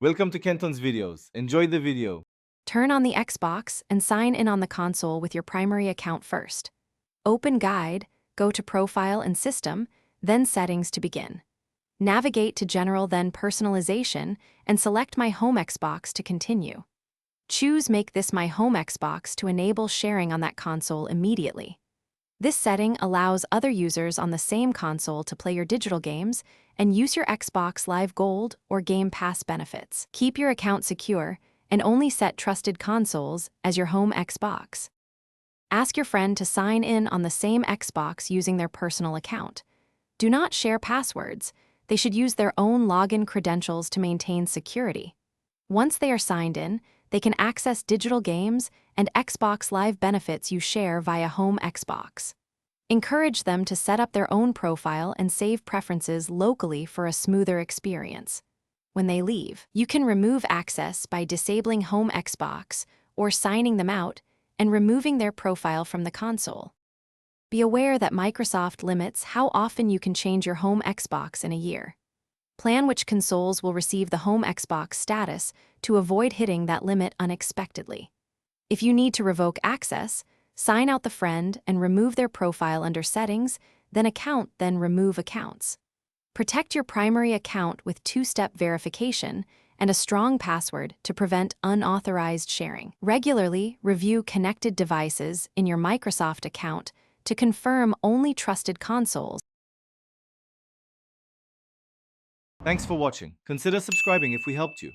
Welcome to Kenton's videos. Enjoy the video. Turn on the Xbox and sign in on the console with your primary account first. Open Guide, go to Profile and System, then Settings to begin. Navigate to General, then Personalization, and select My Home Xbox to continue. Choose Make this My Home Xbox to enable sharing on that console immediately. This setting allows other users on the same console to play your digital games and use your Xbox Live Gold or Game Pass benefits. Keep your account secure and only set trusted consoles as your home Xbox. Ask your friend to sign in on the same Xbox using their personal account. Do not share passwords. They should use their own login credentials to maintain security. Once they are signed in, they can access digital games and Xbox Live benefits you share via Home Xbox. Encourage them to set up their own profile and save preferences locally for a smoother experience. When they leave, you can remove access by disabling Home Xbox or signing them out and removing their profile from the console. Be aware that Microsoft limits how often you can change your Home Xbox in a year. Plan which consoles will receive the Home Xbox status to avoid hitting that limit unexpectedly. If you need to revoke access, sign out the friend and remove their profile under Settings, then Account, then Remove Accounts. Protect your primary account with two-step verification and a strong password to prevent unauthorized sharing. Regularly review connected devices in your Microsoft account to confirm only trusted consoles. Thanks for watching. Consider subscribing if we helped you.